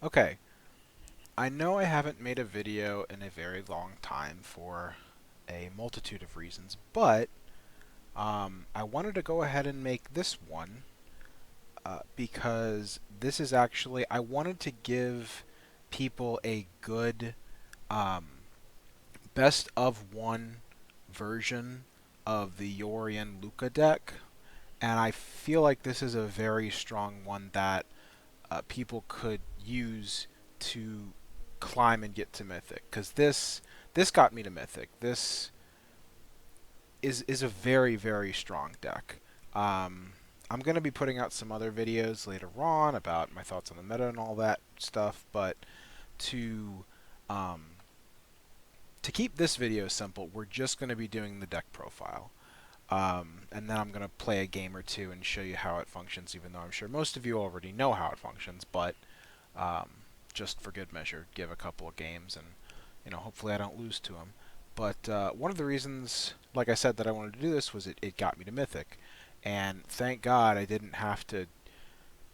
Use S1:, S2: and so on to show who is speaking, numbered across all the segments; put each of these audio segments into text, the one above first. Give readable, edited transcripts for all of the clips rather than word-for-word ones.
S1: Okay, I know I haven't made a video in a very long time for a multitude of reasons, but I wanted to go ahead and make this one because this is actually, I wanted to give people a good um, best of one version of the Yorion Lukka deck, and I feel like this is a very strong one that people could use to climb and get to Mythic. Because this got me to Mythic. This is a very strong deck. I'm going to be putting out some other videos later on about my thoughts on the meta and all that stuff, but to um, to keep this video simple, we're just going to be doing the deck profile. And then I'm going to play a game or two and show you how it functions, even though I'm sure most of you already know how it functions, but um, just for good measure, give a couple of games, and hopefully I don't lose to them. But one of the reasons, like I said, that I wanted to do this was it got me to Mythic, and thank God I didn't have to.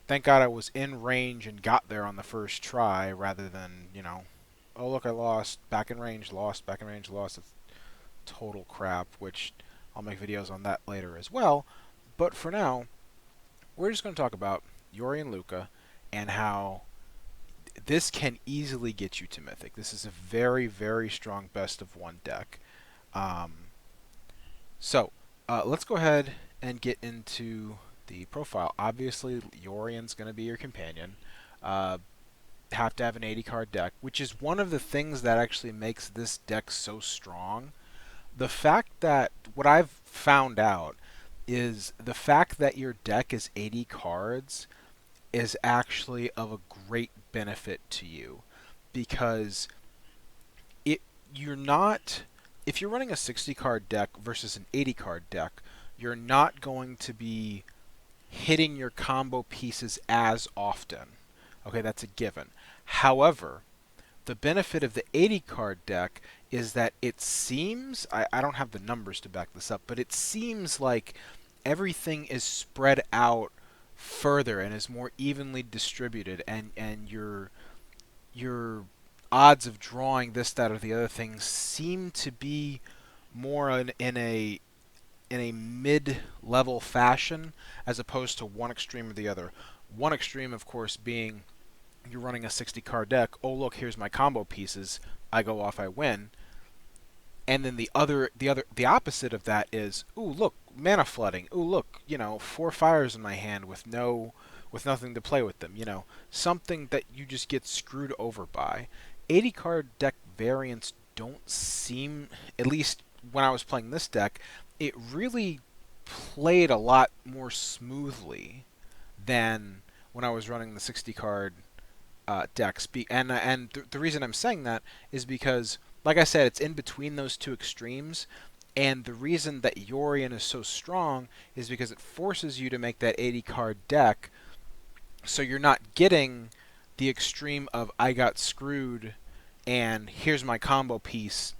S1: Thank God I was in range and got there on the first try, rather than oh look, I lost, back in range, lost, back in range, lost. It's total crap, which I'll make videos on that later as well. But for now, we're just going to talk about Yorion Lukka and how this can easily get you to Mythic. This is a very strong best of one deck. Um, so let's go ahead and get into the profile. Obviously, Yorion's going to be your companion. Have to have an 80 card deck, which is one of the things that actually makes this deck so strong. The fact that what I've found out is the fact that your deck is 80 cards is actually of a great benefit to you, because it you're not if you're running a 60 card deck versus an 80 card deck, you're not going to be hitting your combo pieces as often. Okay, that's a given. However, the benefit of the 80 card deck is that it seems, I don't have the numbers to back this up, but it seems like everything is spread out further and is more evenly distributed, and your odds of drawing this, that, or the other thing seem to be more in a mid-level fashion, as opposed to one extreme or the other. One extreme, of course, being you're running a 60 card deck. Oh look, here's my combo pieces. I go off, I win. And then the opposite of that is, ooh look, mana flooding. Ooh look, 4 fires in my hand with nothing to play with them. Something that you just get screwed over by. 80 card deck variants don't seem, at least when I was playing this deck, it really played a lot more smoothly than when I was running the 60 card decks. The reason I'm saying that is because, like I said, it's in between those two extremes. And the reason that Yorion is so strong is because it forces you to make that 80 card deck, so you're not getting the extreme of I got screwed and here's my combo piece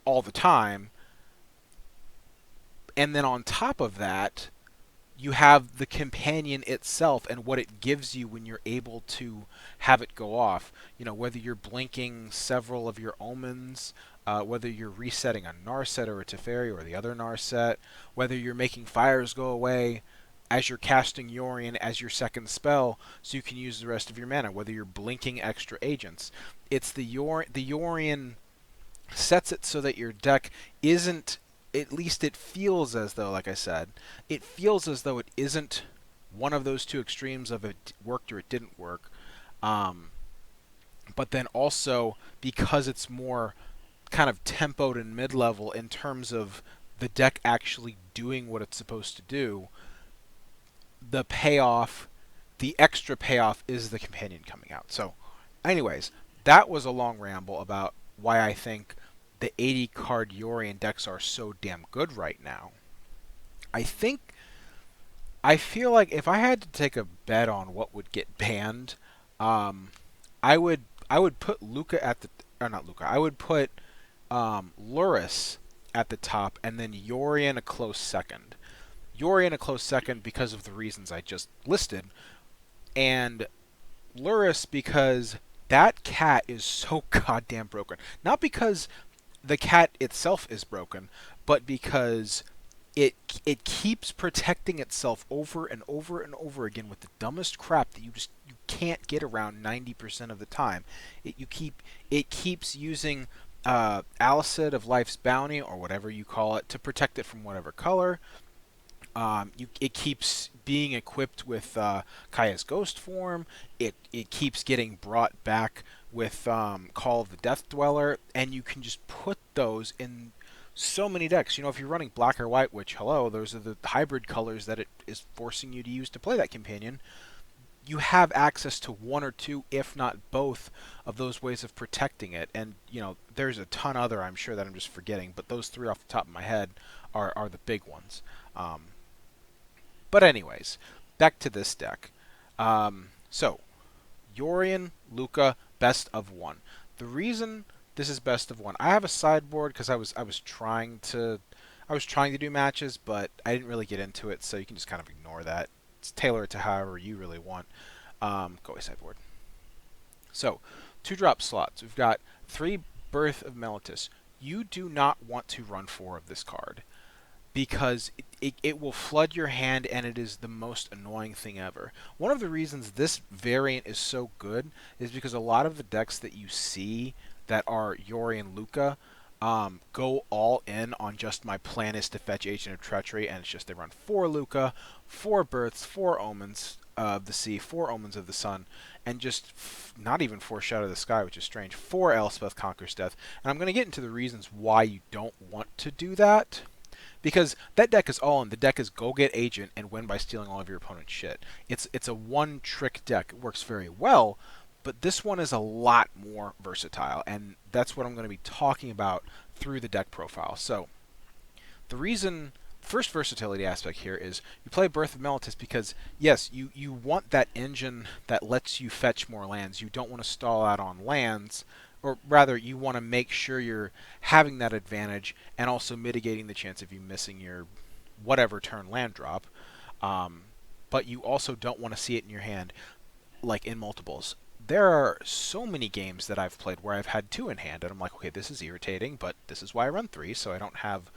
S1: all the time. And then on top of that, you have the companion itself and what it gives you when you're able to have it go off. Whether you're blinking several of your omens, whether you're resetting a Narset or a Teferi or the other Narset, whether you're making fires go away as you're casting Yorion as your second spell so you can use the rest of your mana, whether you're blinking extra agents. It's the Yorion sets it so that your deck isn't, at least it feels as though, like I said, it feels as though it isn't one of those two extremes of it worked or it didn't work. But then also, because it's more kind of tempoed and mid-level in terms of the deck actually doing what it's supposed to do, the payoff, the extra payoff, is the companion coming out. So, anyways, that was a long ramble about why I think the 80 card Yorion decks are so damn good right now. I feel like if I had to take a bet on what would get banned, I would put Lukka at the, or not Lukka. I would put Lurrus at the top, and then Yorion a close second. Yorion a close second because of the reasons I just listed, and Lurrus because that cat is so goddamn broken. Not because the cat itself is broken, but because it it keeps protecting itself over and over and over again with the dumbest crap that you can't get around 90% of the time. It keeps using Alicid of Life's Bounty or whatever you call it to protect it from whatever color. It keeps being equipped with Kaya's Ghost form. It keeps getting brought back with Call of the Death Dweller, and you can just put those in so many decks. You know, if you're running black or white, which, hello, those are the hybrid colors that it is forcing you to use to play that companion, you have access to one or two, if not both, of those ways of protecting it. And, you know, there's a ton other, I'm sure, that I'm just forgetting, but those three off the top of my head are the big ones. But anyways, back to this deck. So, Yorion Lukka, best of one. The reason this is best of one, I have a sideboard because I was trying to do matches, but I didn't really get into it, so you can just kind of ignore that. It's tailor it to however you really want. Go away sideboard. So, 2-drop slots. We've got 3 Birth of Meletis. You do not want to run 4 of this card, because it will flood your hand, and it is the most annoying thing ever. One of the reasons this variant is so good is because a lot of the decks that you see that are Yorion Lukka go all in on just my plan is to fetch Agent of Treachery, and it's just they run 4 Lukka, 4 Births, 4 Omens of the Sea, 4 Omens of the Sun, and just not even 4 Shadow of the Sky, which is strange, 4 Elspeth Conquers Death. And I'm going to get into the reasons why you don't want to do that. Because that deck is all in. The deck is go get Agent and win by stealing all of your opponent's shit. It's a one-trick deck. It works very well, but this one is a lot more versatile, and that's what I'm going to be talking about through the deck profile. So, first versatility aspect here is you play Birth of Meletis because, yes, you want that engine that lets you fetch more lands. You don't want to stall out on lands, or rather, you want to make sure you're having that advantage and also mitigating the chance of you missing your whatever turn land drop. But you also don't want to see it in your hand, like in multiples. There are so many games that I've played where I've had 2 in hand, and I'm like, okay, this is irritating, but this is why I run 3, so I don't have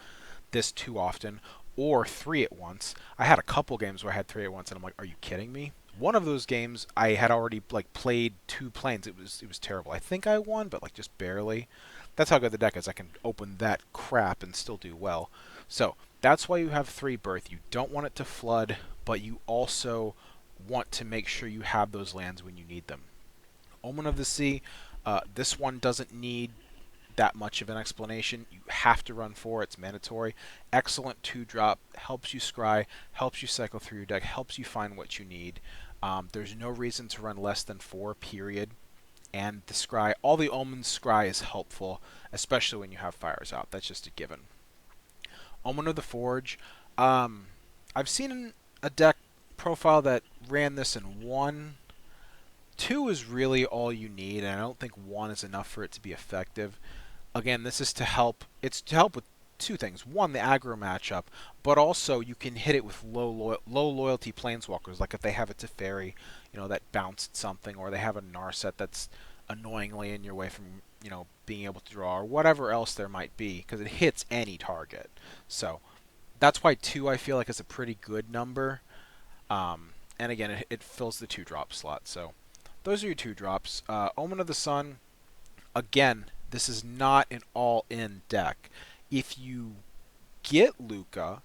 S1: this too often, or 3 at once. I had a couple games where I had 3 at once, and I'm like, are you kidding me? One of those games, I had already played 2 planes. It was terrible. I think I won, but just barely. That's how good the deck is. I can open that crap and still do well. So that's why you have 3 Birth. You don't want it to flood, but you also want to make sure you have those lands when you need them. Omen of the Sea. This one doesn't need that much of an explanation. You have to run 4. It's mandatory. Excellent 2-drop. Helps you scry. Helps you cycle through your deck. Helps you find what you need. There's no reason to run less than 4, period. And the scry, all the Omens scry is helpful, especially when you have fires out. That's just a given. Omen of the Forge. I've seen a deck profile that ran this in 1. 2 is really all you need, and I don't think 1 is enough for it to be effective. Again, this is to help. It's to help with 2 things. 1, the aggro matchup, but also you can hit it with low loyalty planeswalkers, like if they have a Teferi, that bounced something, or they have a Narset that's annoyingly in your way from, being able to draw, or whatever else there might be, because it hits any target. So that's why 2, I feel like, is a pretty good number. And again, it fills the 2-drop slot. So those are your 2-drops. Omen of the Sun, again, this is not an all-in deck. If you get Lukka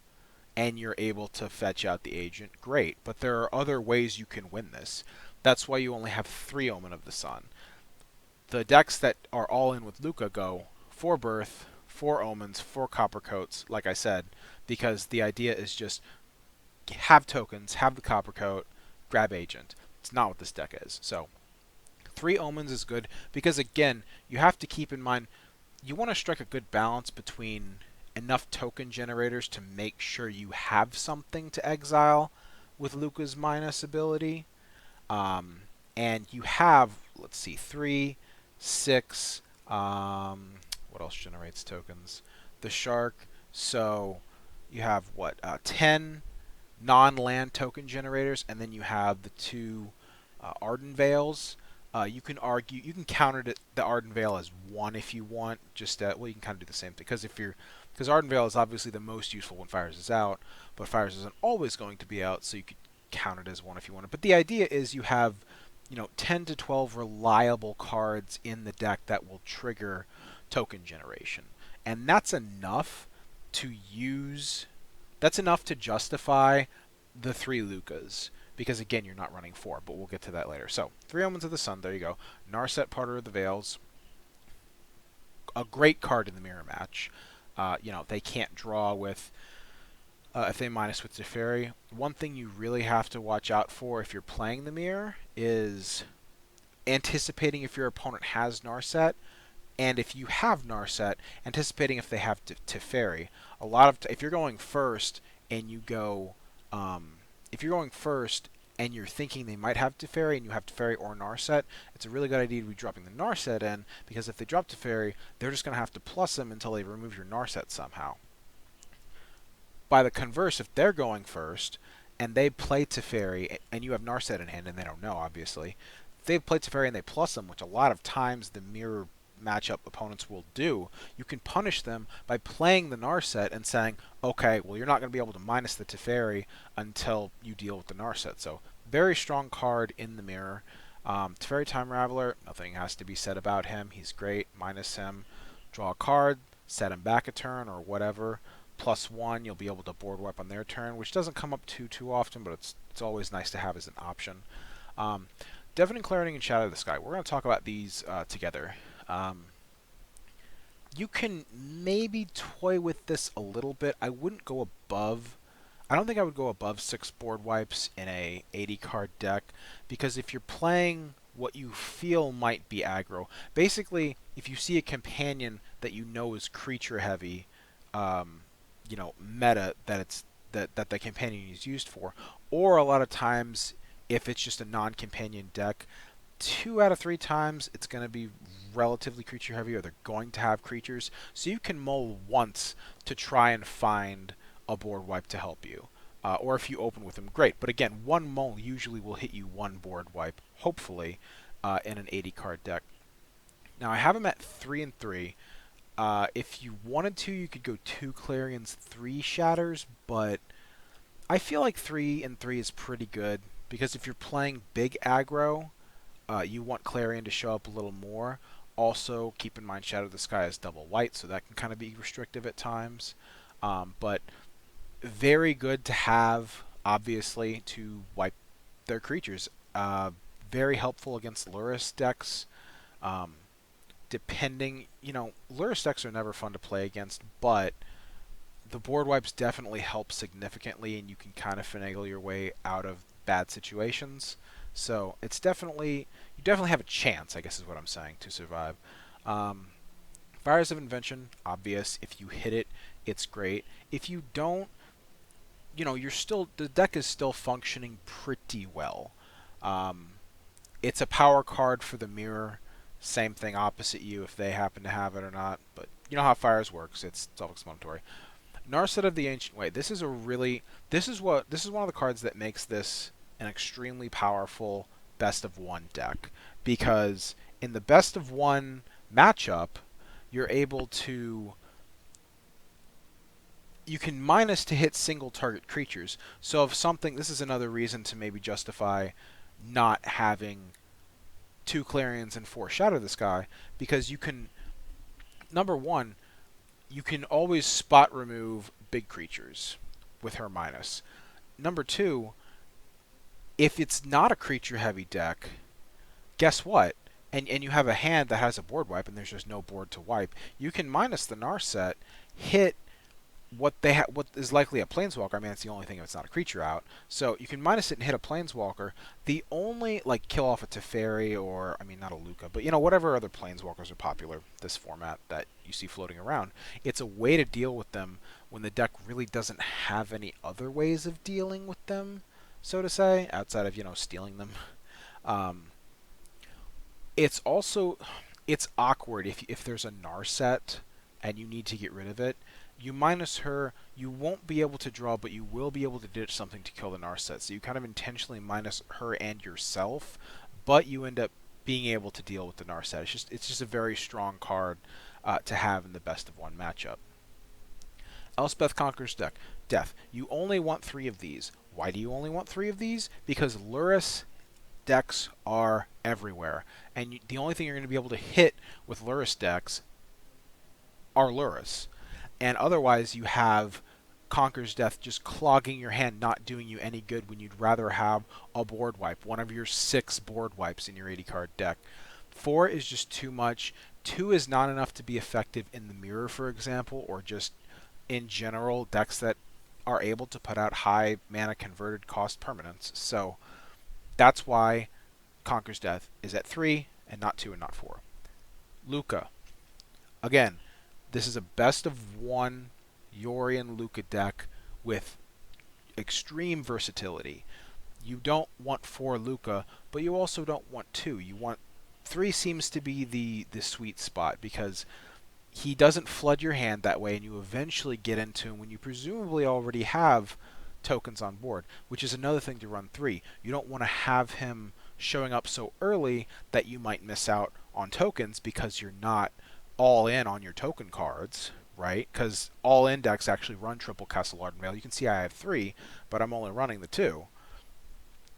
S1: and you're able to fetch out the Agent, great. But there are other ways you can win this. That's why you only have 3 Omen of the Sun. The decks that are all-in with Lukka go 4 Birth, 4 Omens, 4 Copper Coats, like I said, because the idea is just have tokens, have the Copper Coat, grab Agent. It's not what this deck is. So 3 Omens is good because, again, you have to keep in mind you want to strike a good balance between enough token generators to make sure you have something to exile with Lukka's minus ability. And you have, let's see, 3, 6, what else generates tokens? The Shark. So you have, 10 non-land token generators, and then you have the 2 Arden Veils. You can argue, you can counter the Arden Veil as 1 if you want. Just well, you can kind of do the same thing because Arden Veil is obviously the most useful when Fires is out, but Fires isn't always going to be out, so you could count it as 1 if you want. But the idea is you have 10 to 12 reliable cards in the deck that will trigger token generation, and that's enough to use. That's enough to justify the 3 Lukkas. Because again, you're not running 4, but we'll get to that later. So, 3 Omens of the Sun, there you go. Narset, Parter of the Veils. A great card in the mirror match. They can't draw with if they minus with Teferi. One thing you really have to watch out for if you're playing the mirror is anticipating if your opponent has Narset, and if you have Narset, anticipating if they have Teferi. If you're going first and you go if you're going first and you're thinking they might have Teferi and you have Teferi or Narset, it's a really good idea to be dropping the Narset in, because if they drop Teferi, they're just going to have to plus them until they remove your Narset somehow. By the converse, if they're going first and they play Teferi and you have Narset in hand and they don't know, obviously, if they play Teferi and they plus them, which a lot of times the mirror matchup opponents will do, you can punish them by playing the Narset and saying, okay, well, you're not going to be able to minus the Teferi until you deal with the Narset. So, very strong card in the mirror. Teferi Time Raveler, nothing has to be said about him. He's great. Minus him, draw a card, set him back a turn or whatever. +1, you'll be able to board wipe on their turn, which doesn't come up too often, but it's always nice to have as an option. Deafening Clarity and Shadow of the Sky. We're going to talk about these together. You can maybe toy with this a little bit. I wouldn't go above. I don't think I would go above 6 board wipes in a 80 card deck, because if you're playing what you feel might be aggro, basically if you see a companion that you know is creature heavy, meta that the companion is used for, or a lot of times if it's just a non-companion deck, 2 out of 3 times it's going to be relatively creature heavy, or they're going to have creatures, so you can mull once to try and find a board wipe to help you. Or if you open with them, great. But again, 1 mull usually will hit you 1 board wipe, hopefully, in an 80 card deck. Now I have them at 3 and 3. If you wanted to, you could go 2 Clarions, 3 Shatters, but I feel like 3 and 3 is pretty good, because if you're playing big aggro, you want Clarion to show up a little more. Also, keep in mind Shadow of the Sky is double white, so that can kind of be restrictive at times. But very good to have, obviously, to wipe their creatures. Very helpful against Lurrus decks. Lurrus decks are never fun to play against, but the board wipes definitely help significantly, and you can kind of finagle your way out of bad situations. So you definitely have a chance, I guess is what I'm saying, to survive. Fires of Invention, obvious. If you hit it, it's great. If you don't, the deck is still functioning pretty well. It's a power card for the mirror. Same thing opposite you if they happen to have it or not. But you know how Fires works. It's self-explanatory. Narset of the Ancient Way. This is one of the cards that makes this an extremely powerful best of 1 deck, because in the best of 1 matchup, you're able to you can minus to hit single target creatures. So if something, this is another reason to maybe justify not having 2 Clarions and 4 Shadow of the Sky, because you can, number 1, you can always spot remove big creatures with her minus. Number 2, if it's not a creature heavy deck, guess what? And you have a hand that has a board wipe and there's just no board to wipe, you can minus the Narset, hit what is likely a planeswalker. I mean, it's the only thing if it's not a creature out. So you can minus it and hit a planeswalker. The only, kill off a Teferi, or, I mean, not a Lukka, but, whatever other planeswalkers are popular this format that you see floating around. It's a way to deal with them when the deck really doesn't have any other ways of dealing with them, so to say, outside of, stealing them. It's awkward if there's a Narset and you need to get rid of it, you minus her, you won't be able to draw, but you will be able to ditch something to kill the Narset. So you kind of intentionally minus her and yourself, but you end up being able to deal with the Narset. It's just a very strong card to have in the best of one matchup. Elspeth Conquers Death. You only want 3 of these. Why do you only want 3 of these? Because Lurrus decks are everywhere, and the only thing you're going to be able to hit with Lurrus decks are Lurrus. And otherwise, you have Conquer's Death just clogging your hand, not doing you any good when you'd rather have a board wipe, one of your 6 board wipes in your 80-card deck. 4 is just too much. 2 is not enough to be effective in the mirror, for example, or just in general decks that are able to put out high mana converted cost permanents. So that's why Conquer's Death is at 3 and not 2 and not 4. Lukka. Again, this is a best of 1 Yorion Lukka deck with extreme versatility. You don't want 4 Lukka, but you also don't want 2. You want 3 seems to be the sweet spot, because he doesn't flood your hand that way, and you eventually get into him when you presumably already have tokens on board, which is another thing to run 3. You don't want to have him showing up so early that you might miss out on tokens because you're not all in on your token cards, right? Because all in decks actually run triple Castle Ardenvale. You can see I have 3, but I'm only running the 2.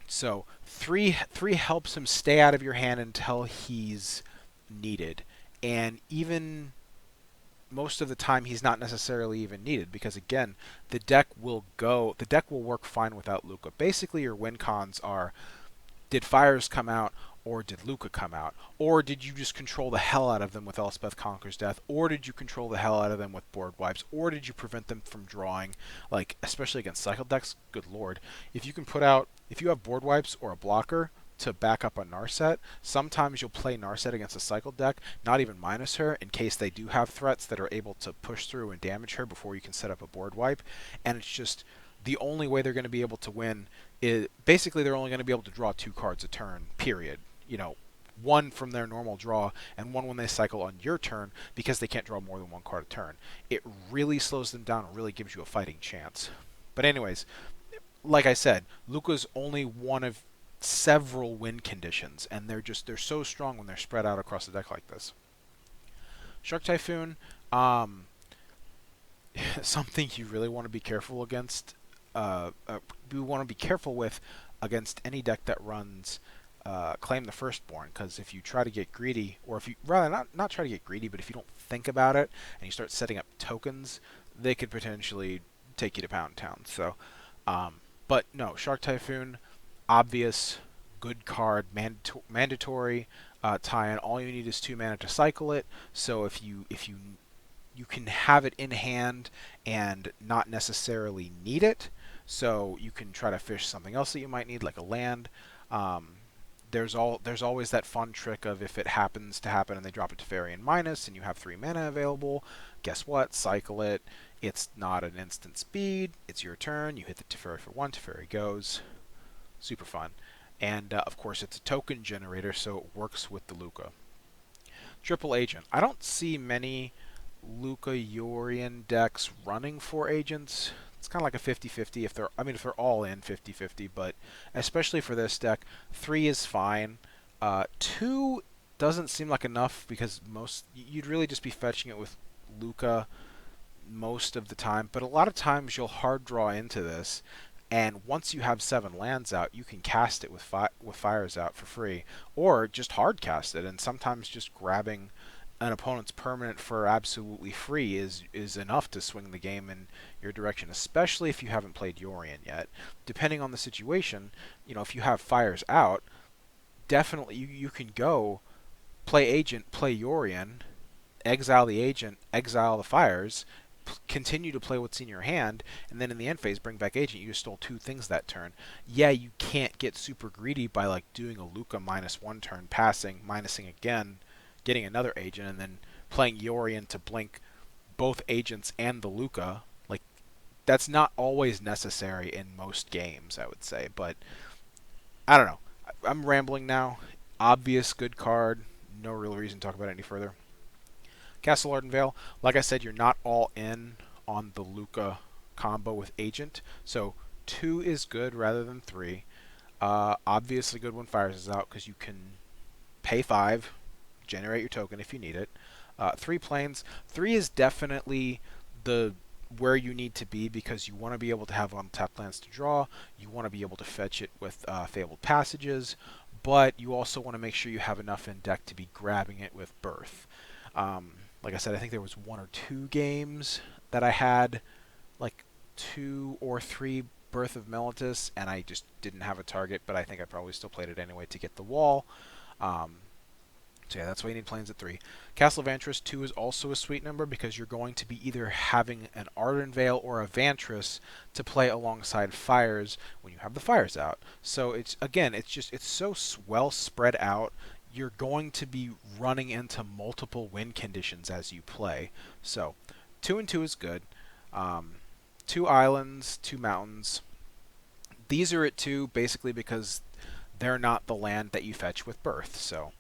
S1: So 3 helps him stay out of your hand until he's needed, and even most of the time he's not necessarily even needed, because again, the deck will work fine without Lukka. Basically, your win cons are: did Fires come out, or did Lukka come out? Or did you just control the hell out of them with Elspeth Conquers Death? Or did you control the hell out of them with board wipes? Or did you prevent them from drawing? Like, especially against cycle decks, good lord. If you have board wipes or a blocker to back up a Narset, sometimes you'll play Narset against a cycle deck, not even minus her, in case they do have threats that are able to push through and damage her before you can set up a board wipe. And it's just the only way they're going to be able to win is basically they're only going to be able to draw 2 cards a turn, period. You know, 1 from their normal draw and 1 when they cycle on your turn, because they can't draw more than 1 card a turn. It really slows them down and really gives you a fighting chance. But anyways, like I said, Lukka's only one of several win conditions, and they're so strong when they're spread out across the deck like this. Shark Typhoon, something you really want to be careful against. We want to be careful with against any deck that runs Claim the Firstborn, because if you try to get greedy, or if you rather not try to get greedy, but if you don't think about it and you start setting up tokens, they could potentially take you to Pound Town. So, but no, Shark Typhoon, obvious, good card, mandatory tie-in. All you need is 2 mana to cycle it. So if you can have it in hand and not necessarily need it, so you can try to fish something else that you might need, like a land. There's always that fun trick of, if it happens to happen and they drop a Teferian minus and you have 3 mana available, guess what? Cycle it. It's not an instant speed. It's your turn. You hit the Teferi for 1. Teferi goes. Super fun. And of course, it's a token generator, so it works with the Lukka. Triple Agent. I don't see many Lukka Yorion decks running 4 agents. It's kind of like a 50-50 if they're all in 50-50, but especially for this deck, 3 is fine. 2 doesn't seem like enough, because you'd really just be fetching it with Lukka most of the time, but a lot of times you'll hard draw into this, and once you have 7 lands out, you can cast it with Fires out for free, or just hard cast it, and sometimes just grabbing an opponent's permanent for absolutely free is enough to swing the game in your direction, especially if you haven't played Yorion yet. Depending on the situation, if you have Fires out, definitely you can go play Agent, play Yorion, exile the Agent, exile the Fires, continue to play what's in your hand, and then in the end phase bring back Agent. You just stole 2 things that turn. Yeah, you can't get super greedy by like doing a Lukka -1 turn, passing, minusing again, getting another Agent, and then playing Yorion to blink both Agents and the Lukka. Like, that's not always necessary in most games, I would say, but I don't know. I'm rambling now. Obvious good card. No real reason to talk about it any further. Castle Ardenvale, like I said, you're not all in on the Lukka combo with Agent. So 2 is good rather than 3. Obviously good when Fires is out because you can pay 5, generate your token if you need it. 3 planes. 3 is definitely the where you need to be because you want to be able to have untapped lands to draw. You want to be able to fetch it with Fabled Passages, but you also want to make sure you have enough in deck to be grabbing it with Birth. Like I said, I think there was 1 or 2 games that I had like 2 or 3 Birth of Meletis, and I just didn't have a target, but I think I probably still played it anyway to get the wall. So yeah, that's why you need planes at 3. Castle Vantress 2 is also a sweet number because you're going to be either having an Ardent Veil or a Vantress to play alongside Fires when you have the Fires out. So it's so well spread out. You're going to be running into multiple win conditions as you play. So 2 and 2 is good. 2 islands, 2 mountains. These are at 2 basically because they're not the land that you fetch with Birth. So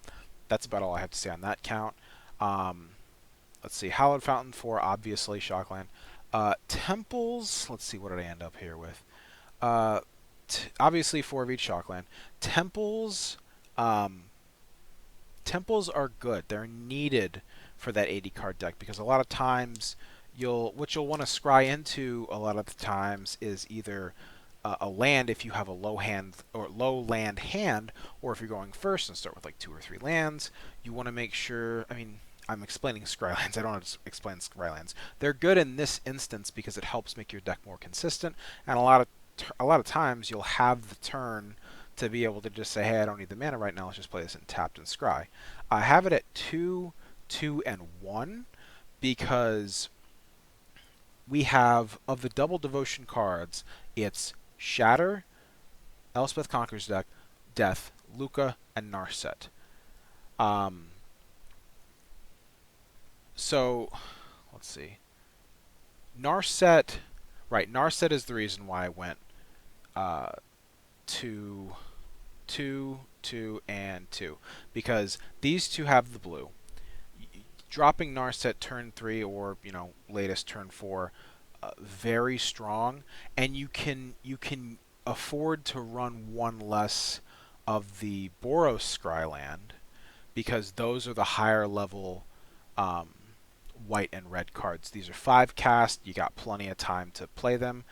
S1: that's about all I have to say on that count. Let's see. Hallowed Fountain 4, obviously, Shockland. Temples, let's see, what did I end up here with? Obviously, 4 of each Shockland. Temples, temples are good. They're needed for that 80 card deck because a lot of times what you'll want to scry into a lot of the times is either a land if you have a low land hand, or if you're going first and start with like 2 or 3 lands, you want to make sure. I mean, I'm explaining scry lands. I don't have to explain scry lands. They're good in this instance because it helps make your deck more consistent, and a lot of times you'll have the turn to be able to just say, hey, I don't need the mana right now. Let's just play this in tapped and scry. I have it at 2, 2, and 1 because we have, of the double devotion cards, it's Shatter, Elspeth Conquers Death, Lukka, and Narset. So, let's see. Narset, right, Narset is the reason why I went 2, 2, 2, and 2. Because these 2 have the blue. Dropping Narset turn 3 or, latest turn 4, very strong, and you can afford to run 1 less of the Boros Scryland because those are the higher level white and red cards. These are 5 cast. You got plenty of time to play them.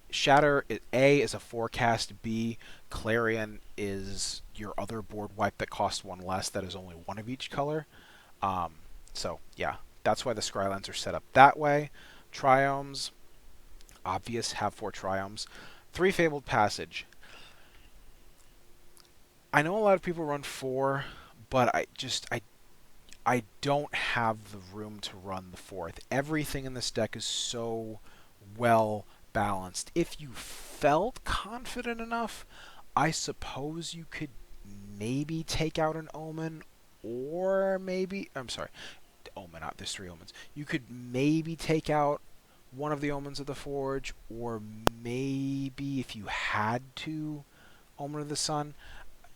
S1: Shatter, A, is a 4 cast. B, Clarion is your other board wipe that costs 1 less. That is only 1 of each color. So yeah, that's why the Scrylands are set up that way. Triomes, obvious, have 4 Triomes. 3 Fabled Passage. I know a lot of people run 4, but I don't have the room to run the 4th. Everything in this deck is so well balanced. If you felt confident enough, I suppose you could maybe take out an Omen, or maybe, I'm sorry, Omen out. There's 3 Omens. You could maybe take out one of the Omens of the Forge, or maybe if you had to, Omen of the Sun,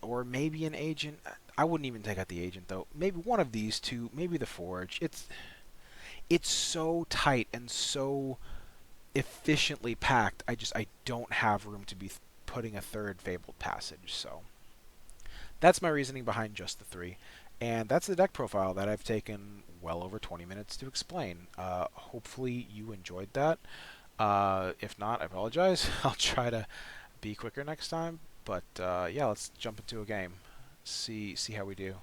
S1: or maybe an Agent. I wouldn't even take out the Agent though. Maybe one of these 2, maybe the Forge. It's so tight and so efficiently packed. I don't have room to be putting a 3rd Fabled Passage. So that's my reasoning behind just the 3. And that's the deck profile that I've taken well over 20 minutes to explain. Hopefully you enjoyed that. If not, I apologize. I'll try to be quicker next time. But yeah, let's jump into a game. See how we do.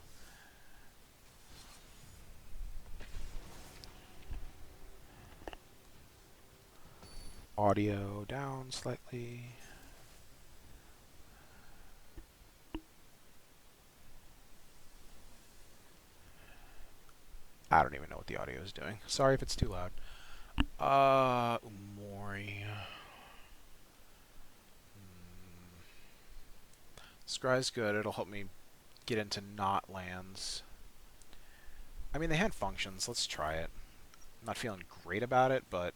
S1: Audio down slightly. I don't even know what the audio is doing. Sorry if it's too loud. Umori. Scry's good. It'll help me get into not lands. I mean, they had functions. Let's try it. I'm not feeling great about it, but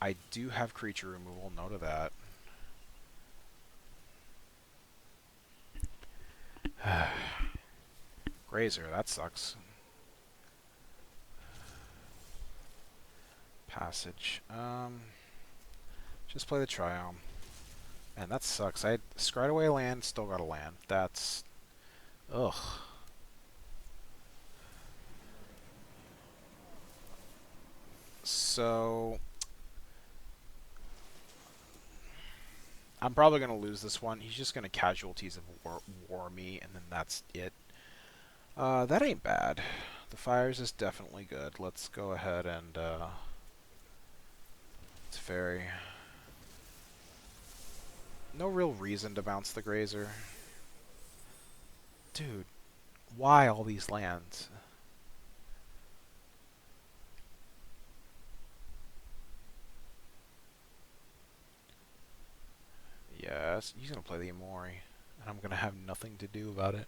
S1: I do have creature removal. Note of that. Grazer, that sucks. Passage. Just play the Triome. And that sucks. I scried away a land, still got a land. That's... ugh. So... I'm probably going to lose this one. He's just going to casualties of war me, and then that's it. That ain't bad. The fires is definitely good. Let's go ahead and... it's very... no real reason to bounce the Grazer. Dude, why all these lands? Yes, he's going to play the Umori, and I'm going to have nothing to do about it.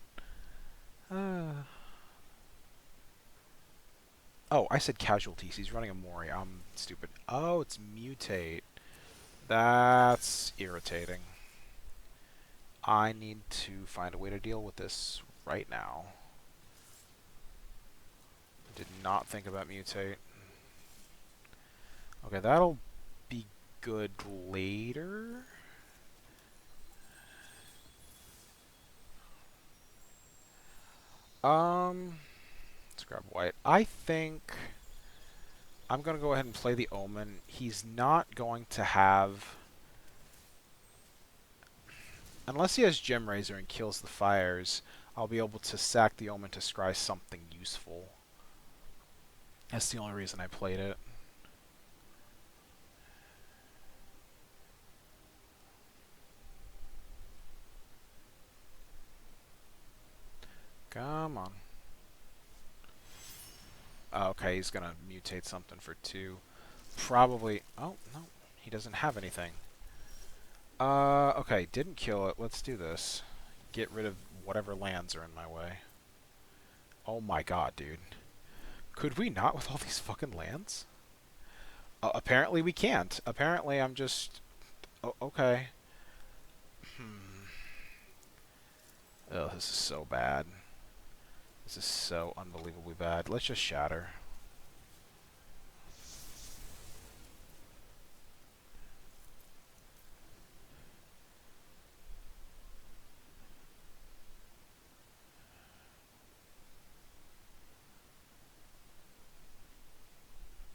S1: Oh, I said casualties. He's running Umori. I'm stupid. Oh, it's mutate. That's irritating. I need to find a way to deal with this right now. Did not think about mutate. Okay, that'll be good later. Let's grab white. I think I'm going to go ahead and play the Omen. He's not going to have... unless he has Gem Razor and kills the fires, I'll be able to sack the Omen to scry something useful. That's the only reason I played it. Come on. Oh, okay, he's gonna mutate something for 2. Probably... oh, no. He doesn't have anything. Okay, didn't kill it. Let's do this. Get rid of whatever lands are in my way. Oh my god, dude. Could we not with all these fucking lands? Apparently we can't. Apparently I'm just... oh, okay. Oh, this is so bad. This is so unbelievably bad. Let's just shatter.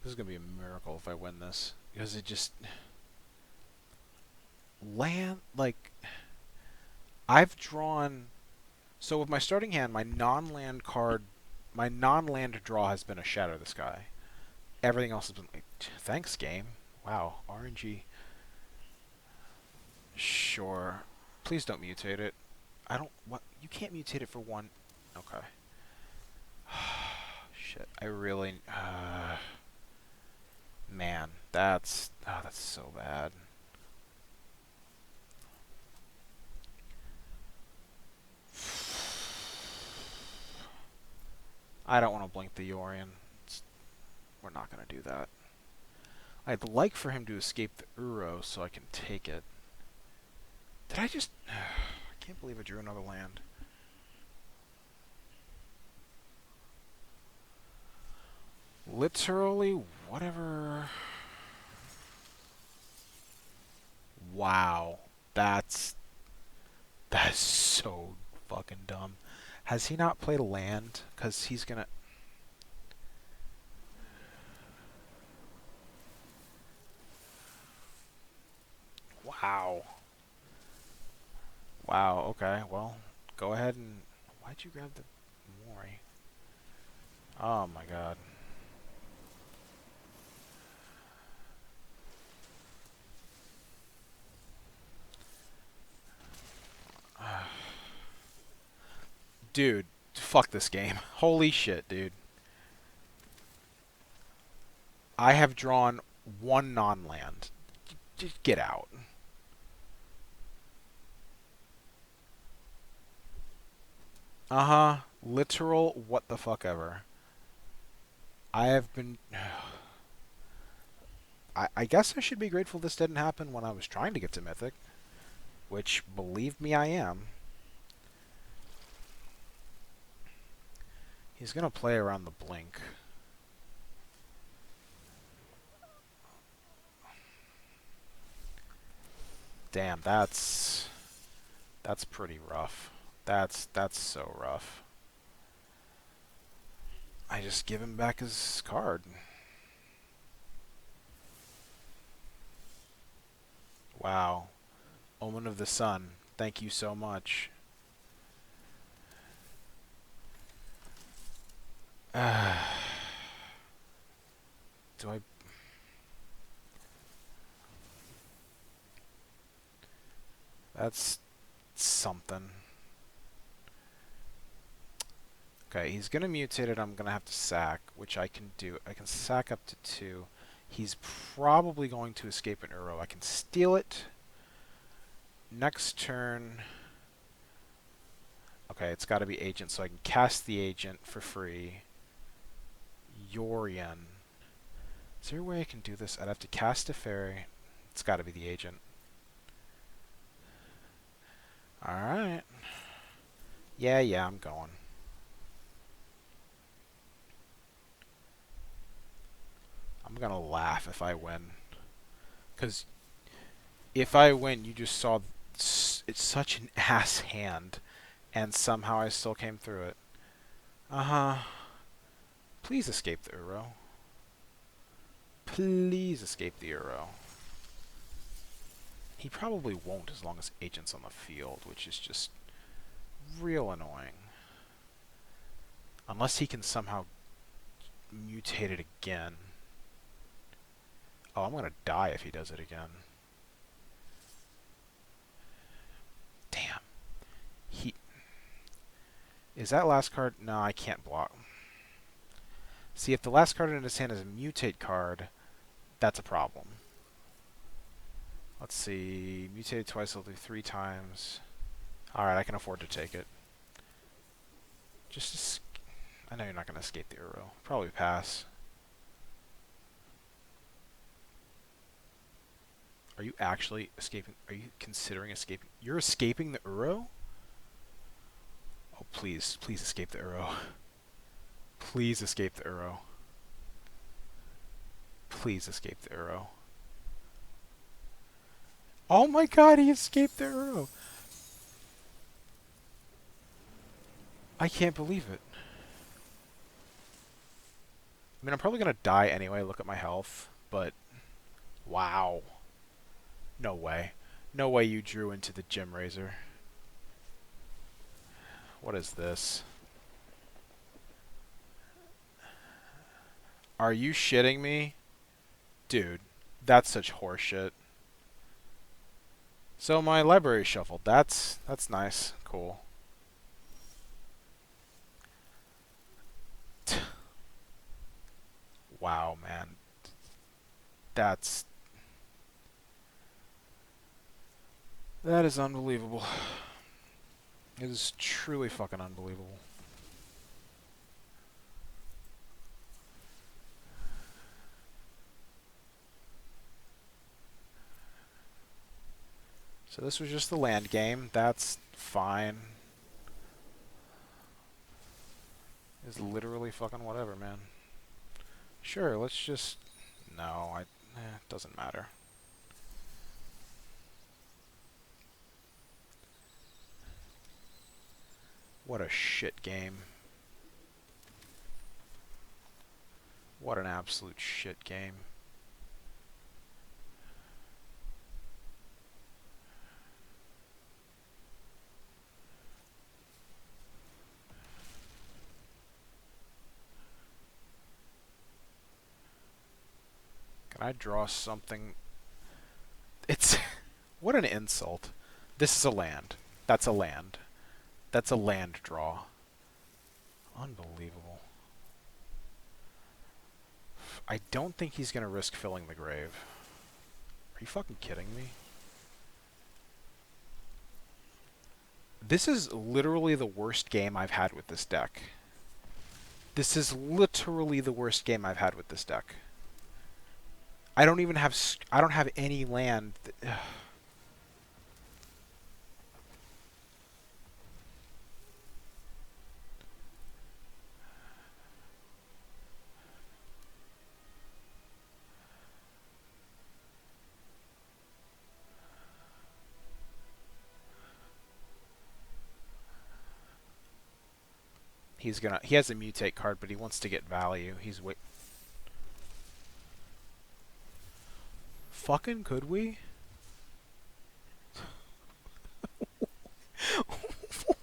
S1: This is going to be a miracle if I win this. Because it just... land... like... I've drawn... so with my starting hand, my non-land card... my non-land draw has been a Shatter the Sky. Everything else has been like... thanks, game. Wow. RNG. Sure. Please don't mutate it. I don't... what? You can't mutate it for 1... okay. Shit. I really... man, that's... oh, that's so bad. I don't want to blink the Yorion. We're not going to do that. I'd like for him to escape the Uro so I can take it. Did I just... I can't believe I drew another land. Literally, whatever... wow. That's so fucking dumb. Has he not played a land? Because he's gonna... wow. Wow, okay, well, go ahead and... why'd you grab the Mori? Oh my god. Dude, fuck this game. Holy shit, dude. I have drawn 1 non-land. Just get out. Uh-huh. Literal what the fuck ever. I have been... I guess I should be grateful this didn't happen when I was trying to get to Mythic. Which, believe me, I am. He's going to play around the blink. Damn, that's pretty rough. That's so rough. I just give him back his card. Wow. Omen of the Sun. Thank you so much. Do I... That's something. Okay, he's going to mutate it. I'm going to have to sack, which I can do. I can sack up to 2. He's probably going to escape an Uro. I can steal it. Next turn... Okay, it's got to be Agent, so I can cast the Agent for free. Yorion. Is there a way I can do this? I'd have to cast a fairy. It's got to be the Agent. Alright. Yeah, I'm going. I'm gonna laugh if I win. Because if I win, you just saw it's such an ass hand. And somehow I still came through it. Uh-huh. Please escape the Uro. Please escape the Uro. He probably won't as long as Agent's on the field, which is just real annoying. Unless he can somehow mutate it again. Oh, I'm gonna die if he does it again. Damn. Is that last card? No, I can't block. See, if the last card in his hand is a mutate card, that's a problem. Let's see. Mutated twice, I'll do 3 times. Alright, I can afford to take it. I know you're not going to escape the Uro. Probably pass. Are you actually escaping? Are you considering escaping? You're escaping the Uro? Oh, please. Please escape the Uro. Please escape the Uro. Please escape the Uro. Oh my god, he escaped the Uro! I can't believe it. I mean, I'm probably gonna die anyway, look at my health, but... Wow. No way. No way you drew into the Gem Razor. What is this? Are you shitting me? Dude, that's such horseshit. So my library shuffled. That's nice. Cool. Wow, man. That is unbelievable. It is truly fucking unbelievable. So this was just the land game. That's fine. It's literally fucking whatever, man. Sure, let's just... No, it doesn't matter. What a shit game. What an absolute shit game. Can I draw something? It's... What an insult. This is a land. That's a land. That's a land draw. Unbelievable. I don't think he's going to risk filling the grave. Are you fucking kidding me? This is literally the worst game I've had with this deck. This is literally the worst game I've had with this deck. I don't even have... I don't have any land... He has a mutate card, but he wants to get value. Fucking could we?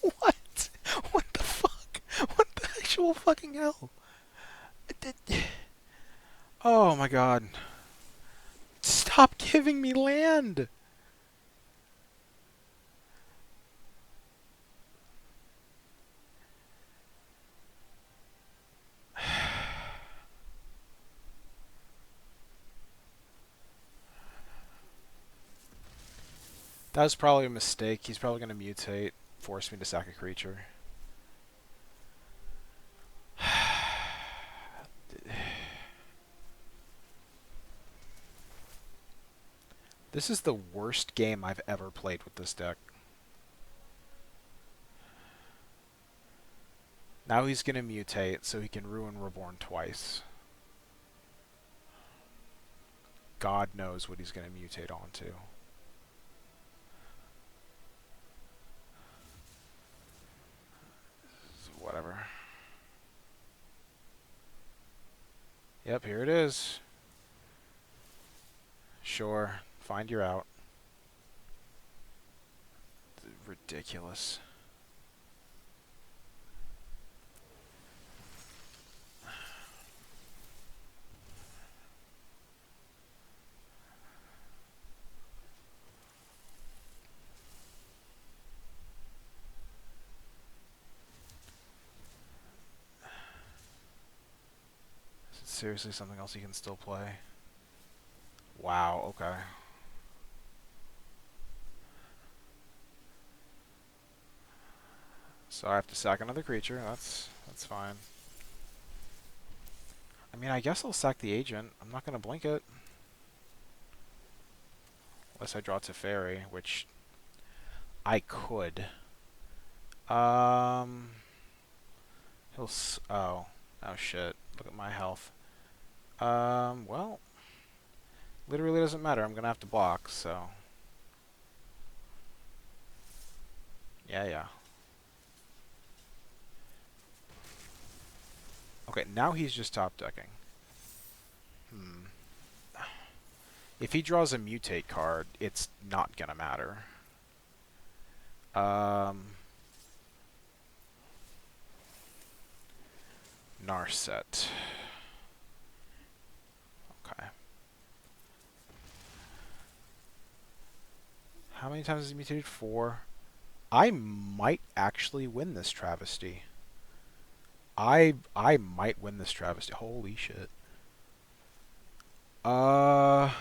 S1: What? What the fuck? What the actual fucking hell? Oh my god. Stop giving me land! That was probably a mistake. He's probably going to mutate, force me to sack a creature. This is the worst game I've ever played with this deck. Now he's going to mutate so he can ruin Reborn twice. God knows what he's going to mutate onto. Whatever. Yep, here it is. Sure, find your out. Ridiculous. Is it seriously something else you can still play? Wow, okay. So I have to sack another creature. That's fine. I mean, I guess I'll sack the agent. I'm not going to blink it. Unless I draw Teferi, which I could. Oh shit. Look at my health. Well, literally doesn't matter. I'm going to have to block, so. Yeah. Okay, now he's just top decking. If he draws a mutate card, it's not gonna matter. Narset. Okay. How many times has he mutated? 4. I might actually win this travesty. I might win this travesty. Holy shit. Narset?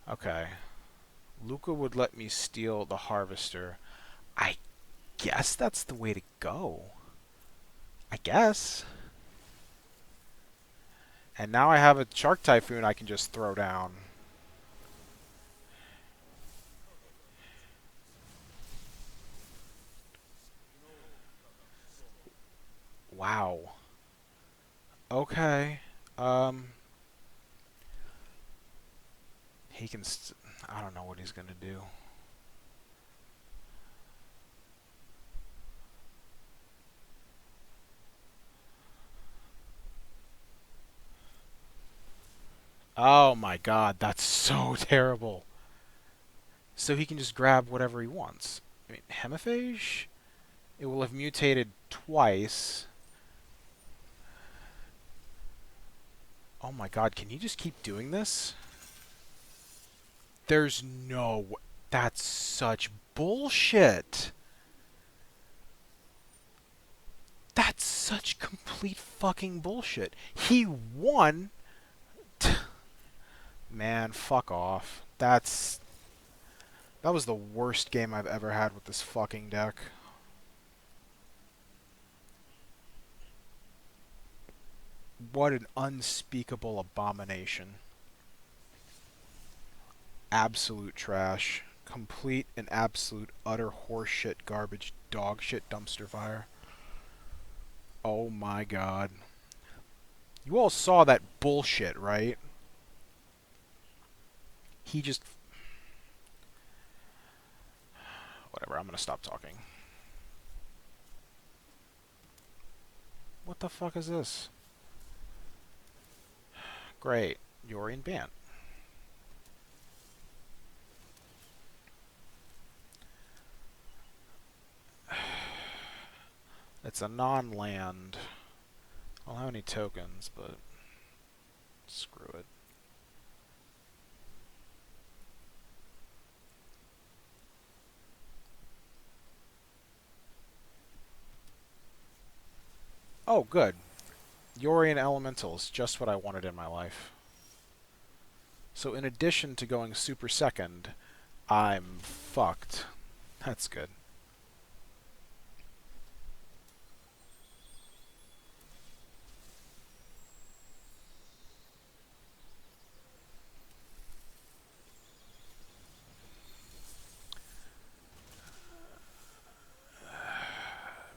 S1: Okay. Lukka would let me steal the Harvester. I guess that's the way to go. I guess. And now I have a Shark Typhoon I can just throw down. Wow. Okay. He can... I don't know what he's going to do. Oh my god, that's so terrible. So he can just grab whatever he wants. I mean, Hemiphage? It will have mutated twice. Oh my god, can he just keep doing this? There's no... That's such bullshit. That's such complete fucking bullshit. He won... Man, fuck off. That was the worst game I've ever had with this fucking deck. What an unspeakable abomination. Absolute trash. Complete and absolute utter horseshit, garbage, dog shit dumpster fire. Oh my god. You all saw that bullshit, right? He just... I'm gonna stop talking. What the fuck is this? Great. Yorion Bant. It's a non-land. I don't have any tokens, but screw it. Oh, good. Yorion Elementals, just what I wanted in my life. So in addition to going super second, I'm fucked. That's good.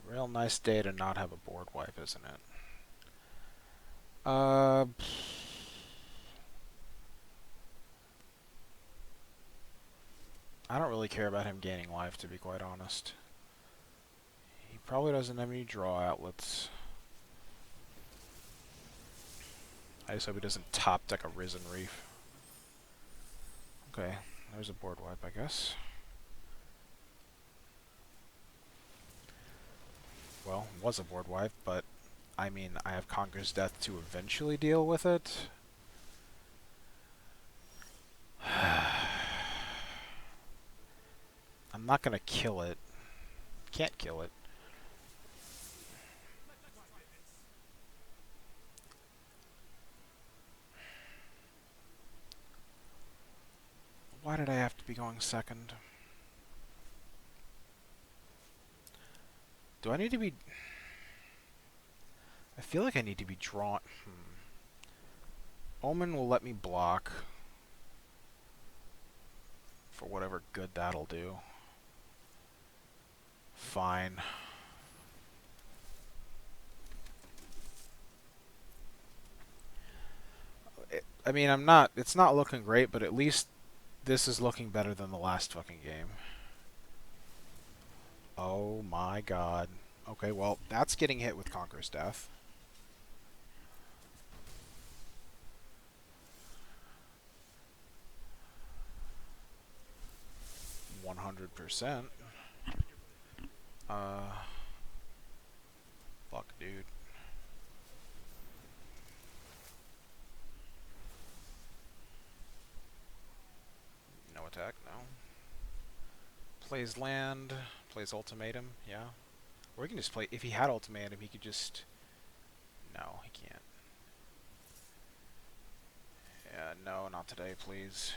S1: Real nice day to not have a board wipe, isn't it? I don't really care about him gaining life, to be quite honest. He probably doesn't have any draw outlets. I just hope he doesn't top deck a Risen Reef. Okay, there's a board wipe, I guess. Well, was a board wipe, but I mean, I have Conquer's Death to eventually deal with it. I'm not gonna kill it. Can't kill it. Why did I have to be going second? Do I need to be... I feel like I need to be drawn... Omen will let me block. For whatever good that'll do. Fine. I mean, it's not looking great, but at least this is looking better than the last fucking game. Oh my god. Okay, well, that's getting hit with Conquer's Death. %. Fuck, dude. No attack, no. Plays land, plays ultimatum, yeah. Or he can just play, if he had ultimatum, he could just... No, he can't. Yeah, no, not today, please.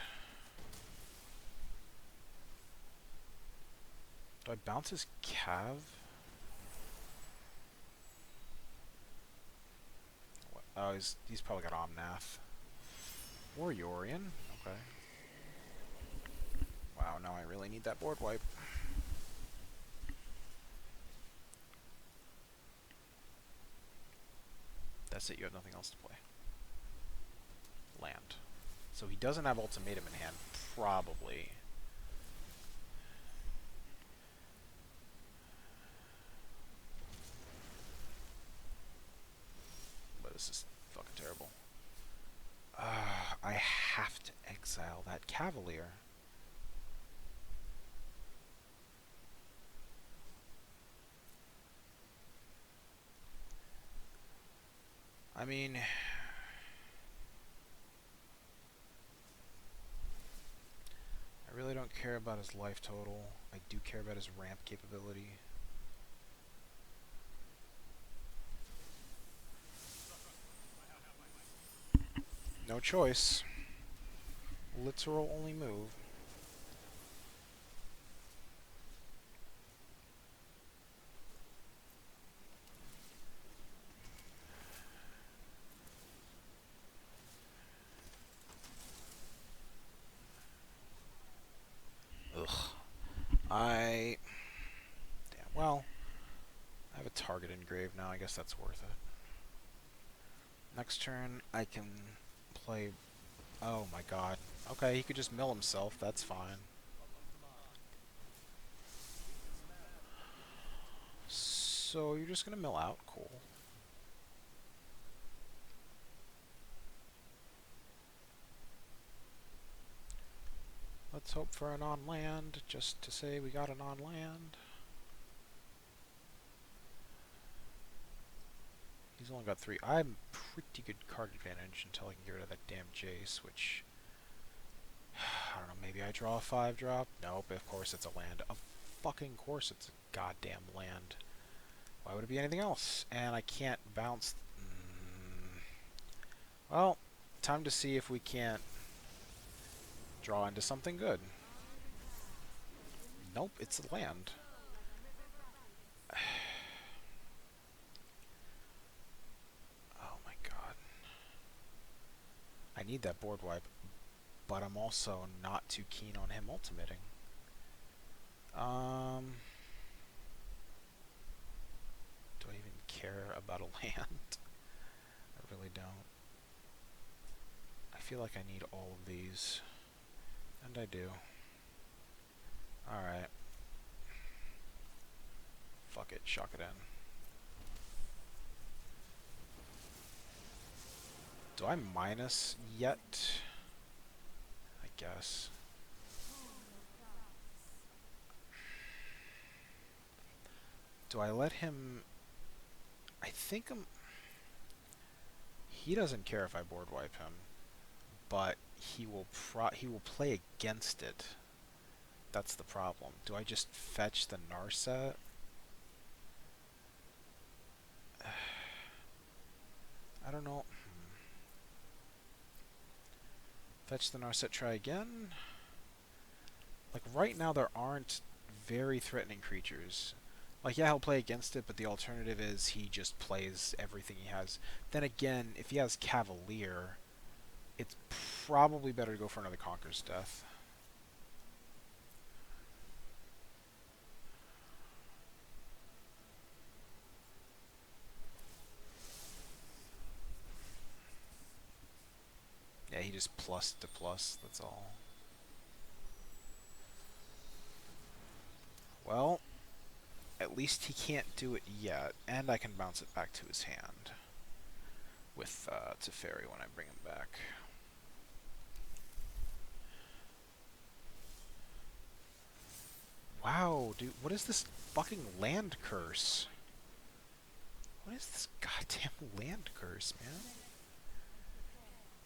S1: Do I bounce his Cav? What? Oh, he's probably got Omnath. Or Yorion, okay. Wow, now I really need that board wipe. That's it, you have nothing else to play. Land. So he doesn't have ultimatum in hand, probably. But this is fucking terrible. I have to exile that Cavalier. I mean... I really don't care about his life total. I do care about his ramp capability. No choice. Literal only move. Damn, well, I have a target engraved now. I guess that's worth it. Next turn, I can play... Oh my god. Okay, he could just mill himself. That's fine. So you're just gonna mill out? Cool. Let's hope for an on-land, just to say we got an on-land. He's only got 3. I'm pretty good card advantage until I can get rid of that damn Jace, which... I don't know, maybe I draw a 5-drop? Nope, of course it's a land. Of fucking course it's a goddamn land. Why would it be anything else? And I can't bounce... Well, time to see if we can't draw into something good. Nope, it's a land. Oh my god. I need that board wipe, but I'm also not too keen on him ultimating. Do I even care about a land? I really don't. I feel like I need all of these. And I do. Alright. Fuck it, shock it in. Do I minus yet? I guess. Do I let him... I think he doesn't care if I board wipe him, but he will play against it. That's the problem. Do I just fetch the Narset? I don't know. Fetch the Narset, try again? Like, right now there aren't very threatening creatures. Like, yeah, he'll play against it, but the alternative is he just plays everything he has. Then again, if he has Cavalier, it's probably better to go for another Conqueror's Death. Yeah, he just plus to plus, that's all. Well, at least he can't do it yet, and I can bounce it back to his hand with Teferi when I bring him back. Wow, dude, what is this fucking land curse? What is this goddamn land curse, man?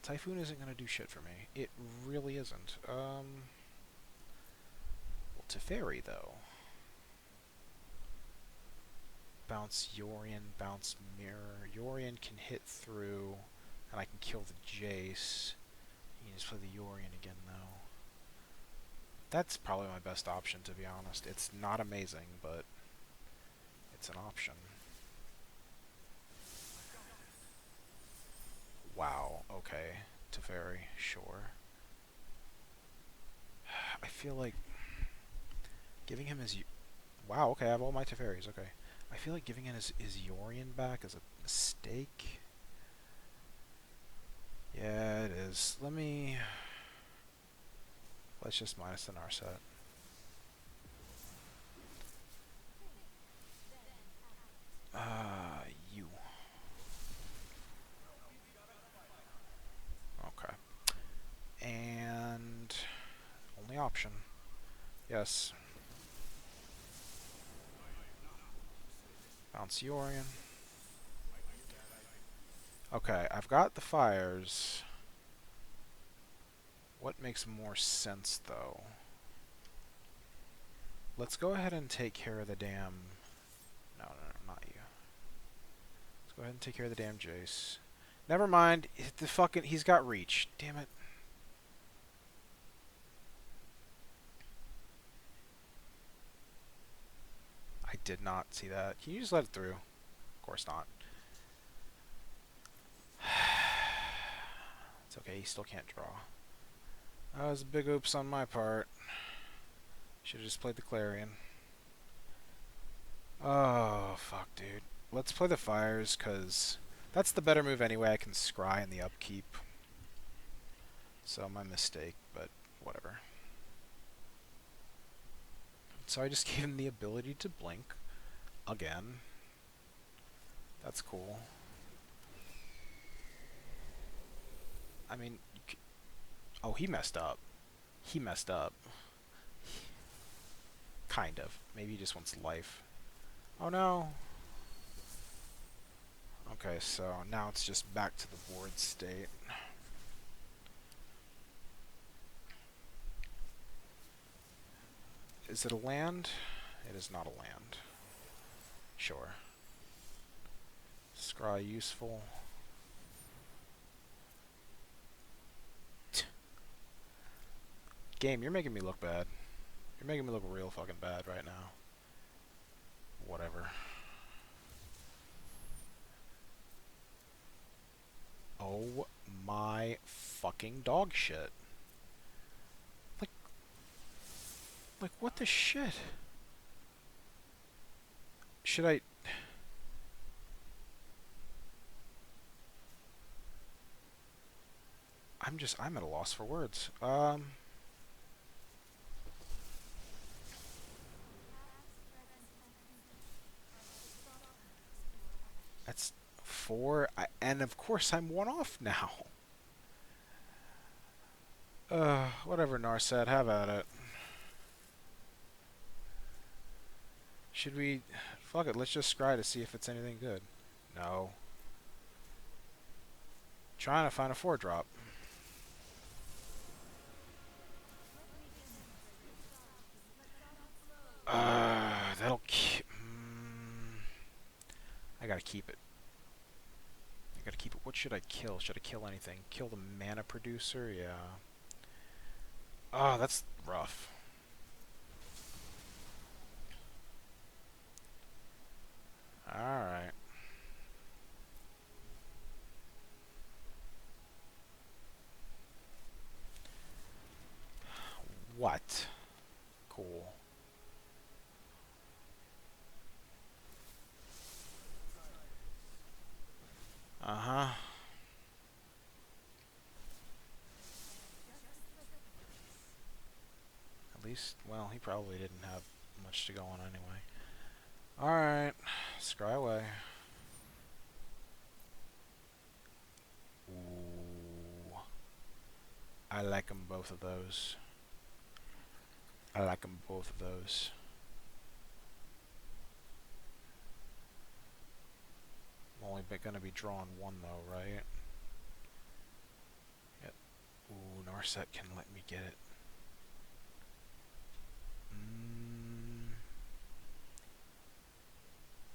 S1: Typhoon isn't gonna do shit for me. It really isn't. Well, Teferi, though. Bounce Yorion, bounce Mirror. Yorion can hit through, and I can kill the Jace. You can just play the Yorion again, though. That's probably my best option, to be honest. It's not amazing, but it's an option. Wow, okay. Teferi, sure. I feel like giving him his... Wow, okay, I have all my Teferis, okay. I feel like giving him his Yorion back is a mistake. Yeah, it is. Let's just minus the Narset. You. Okay. And... only option. Yes. Bounce Yorion. Okay, I've got the fires. What makes more sense, though? Let's go ahead and take care of the damn... No, not you. Let's go ahead and take care of the damn Jace. Never mind. The fucking... He's got reach. Damn it. I did not see that. Can you just let it through? Of course not. It's okay. He still can't draw. That was a big oops on my part. Should have just played the Clarion. Oh, fuck, dude. Let's play the fires, because that's the better move anyway. I can scry in the upkeep. So, my mistake, but whatever. So I just gave him the ability to blink. Again. That's cool. I mean, oh, he messed up. He messed up. Kind of. Maybe he just wants life. Oh no. Okay, so now it's just back to the board state. Is it a land? It is not a land. Sure. Scry useful. Game, you're making me look bad. You're making me look real fucking bad right now. Whatever. Oh my fucking dog shit. Like what the shit? Should I... I'm at a loss for words. That's 4, and of course I'm 1 off now. Whatever, Narset, have at it. Should we... Fuck it, let's just scry to see if it's anything good. No. Trying to find a 4-drop. That'll keep... I gotta keep it. I gotta keep it. What should I kill? Should I kill anything? Kill the mana producer? Yeah. Oh, that's rough. Alright. What? Cool. Uh-huh. At least, well, he probably didn't have much to go on anyway. Alright. Scry away. Ooh. I like them both of those. I like them both of those. I'm only gonna be drawing 1 though, right? Yep. Ooh, Narset can let me get it.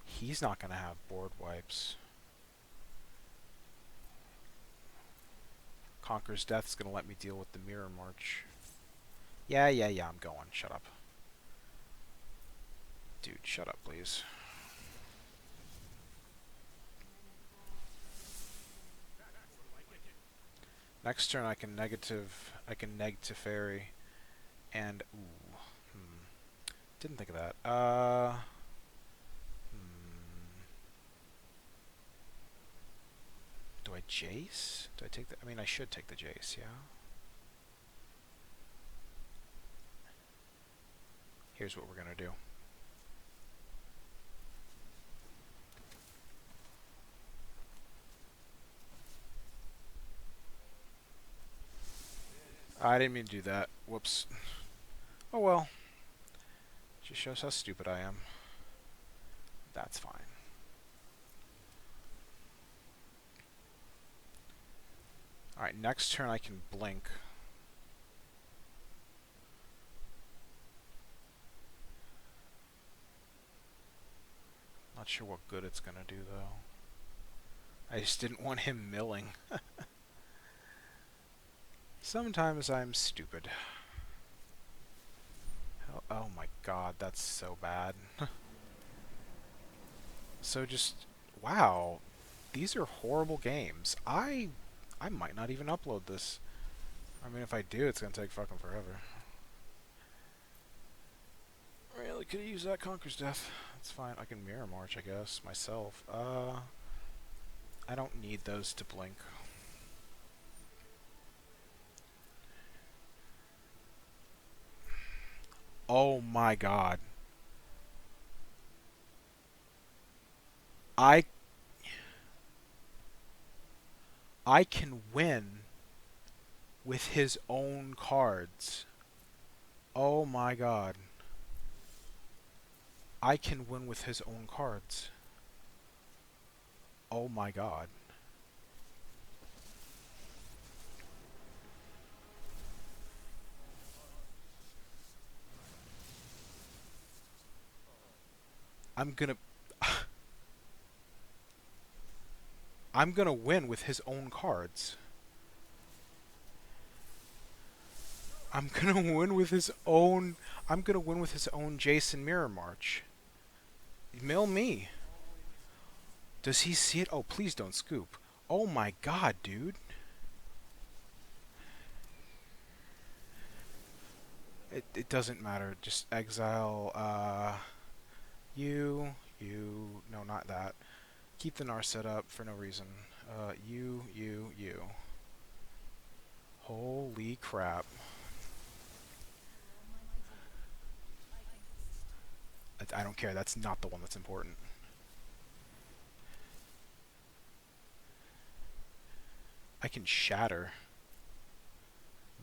S1: He's not gonna have board wipes. Conquer's Death's gonna let me deal with the Mirror March. Yeah, I'm going. Shut up. Dude, shut up, please. Next turn I can neg to fairy. And, ooh. Didn't think of that. Do I Jace? Do I take the... I mean, I should take the Jace, yeah? Here's what we're gonna do. I didn't mean to do that. Whoops. Oh well. Just shows how stupid I am. That's fine. Alright, next turn I can blink. Not sure what good it's gonna do though. I just didn't want him milling. Sometimes I'm stupid. Oh my god, that's so bad. So just... Wow. These are horrible games. I might not even upload this. I mean, if I do, it's gonna take fucking forever. Really could use that Conquer's Death. That's fine. I can Mirror March, I guess, myself. I don't need those to blink. Oh my god. I can win with his own cards. Oh my god. I can win with his own cards. Oh my god. I'm gonna I'm gonna win with his own cards. I'm gonna win with his own Jace and Mirror March. Mill me. Does he see it? Oh, please don't scoop. Oh my god, dude. It doesn't matter. Just exile, you, no, not that. Keep the Nar set up for no reason. You. Holy crap. I don't care. That's not the one that's important. I can shatter.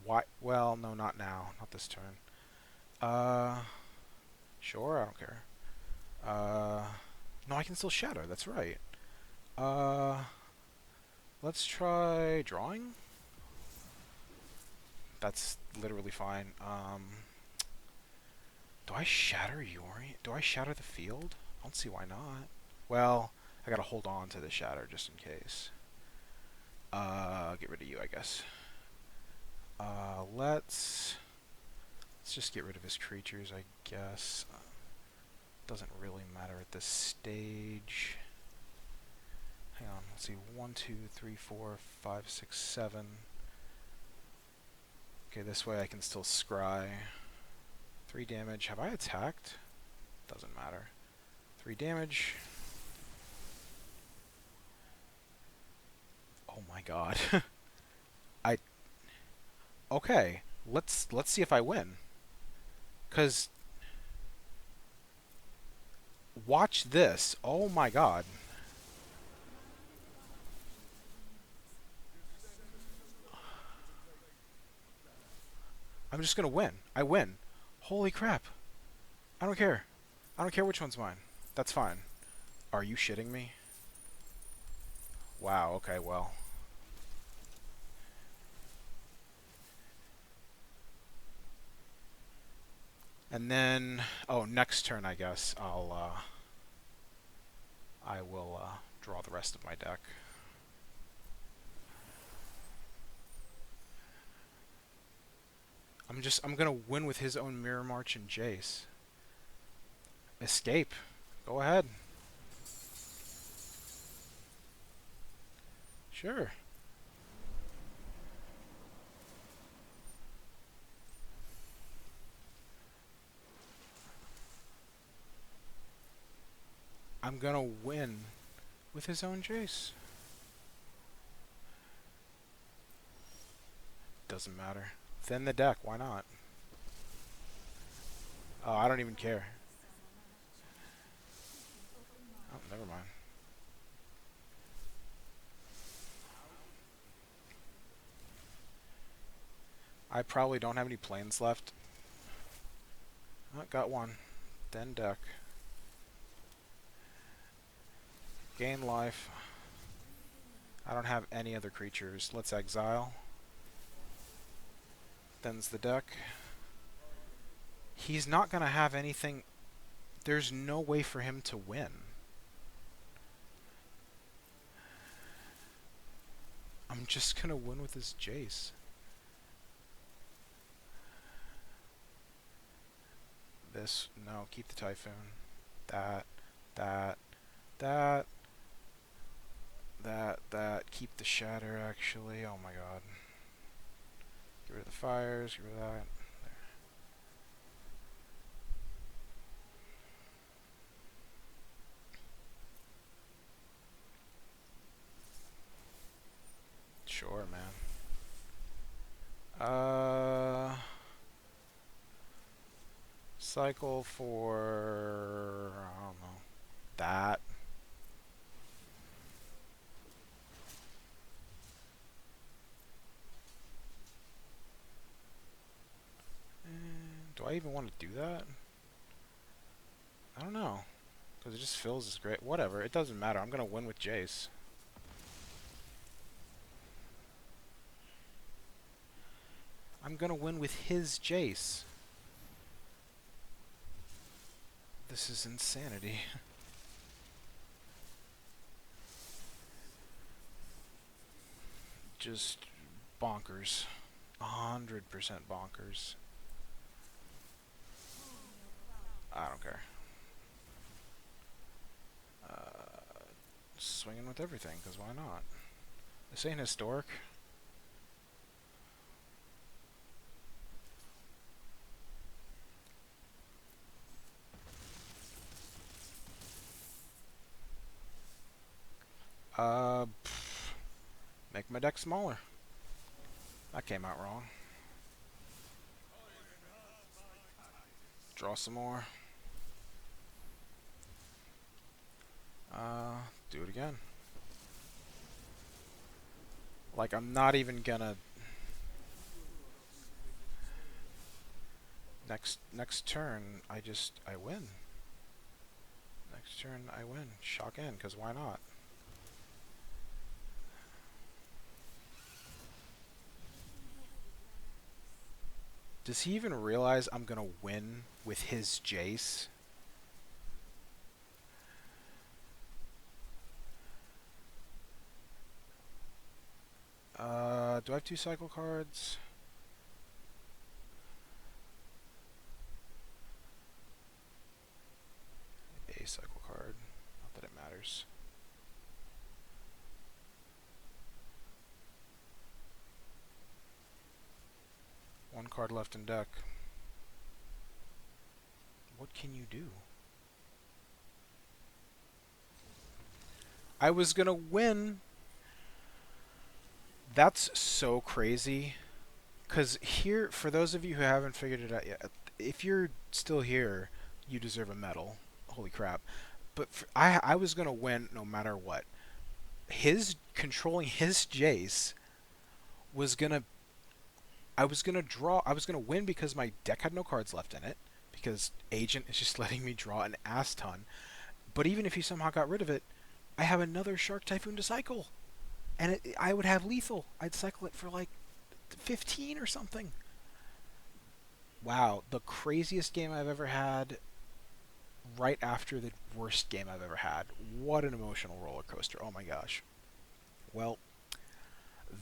S1: Why? Well, no, not now. Not this turn. Sure, I don't care. No, I can still shatter. That's right. Let's try drawing. That's literally fine. Do I shatter Yorion? Do I shatter the field? I don't see why not. Well, I gotta hold on to the shatter just in case. Get rid of you, I guess. Let's just get rid of his creatures, I guess. Doesn't really matter at this stage. Hang on, let's see. 1, 2, 3, 4, 5, 6, 7. Okay, this way I can still scry. 3 damage. Have I attacked? Doesn't matter. 3 damage. Oh my god. Okay, let's see if I win. 'Cause watch this. Oh my god. I'm just gonna win. I win. Holy crap. I don't care. I don't care which one's mine. That's fine. Are you shitting me? Wow, okay, well. And then, oh, next turn, I guess, I will draw the rest of my deck. I'm gonna win with his own Mirror March and Jace. Escape. Go ahead. Sure. I'm gonna win with his own Jace. Doesn't matter. Thin the deck, why not? Oh, I don't even care. Oh, never mind. I probably don't have any planes left. Oh, got one. Then deck. Gain life. I don't have any other creatures. Let's exile. Then's the deck. He's not gonna have anything. There's no way for him to win. I'm just gonna win with his Jace. This, no, keep the Typhoon. That, keep the Shatter, actually. Oh my god. Get rid of the fires, get rid of that. There. Sure, man. Cycle for, I don't know, that. Do I even want to do that? I don't know. Because it just feels as great. Whatever, it doesn't matter. I'm going to win with Jace. I'm going to win with his Jace. This is insanity. Just bonkers. 100% bonkers. I don't care. Swinging with everything, because why not? This ain't historic. Make my deck smaller. That came out wrong. Draw some more. Do it again. Like, I'm not even gonna... Next turn, I win. Next turn, I win. Shock in, because why not? Does he even realize I'm gonna win with his Jace? Do I have 2 cycle cards? A cycle card. Not that it matters. One card left in deck. What can you do? I was gonna win. That's so crazy. Because here, for those of you who haven't figured it out yet, if you're still here, you deserve a medal. Holy crap. But I was going to win no matter what. Controlling his Jace was going to... I was going to win because my deck had no cards left in it. Because Agent is just letting me draw an ass ton. But even if he somehow got rid of it, I have another Shark Typhoon to cycle. And I would have lethal. I'd cycle it for like 15 or something. Wow, the craziest game I've ever had right after the worst game I've ever had. What an emotional roller coaster. Oh my gosh. Well,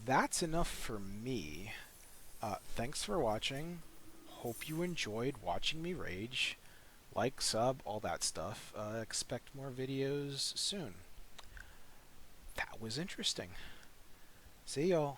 S1: that's enough for me. Thanks for watching. Hope you enjoyed watching me rage. Like, sub, all that stuff. Expect more videos soon. That was interesting. See y'all.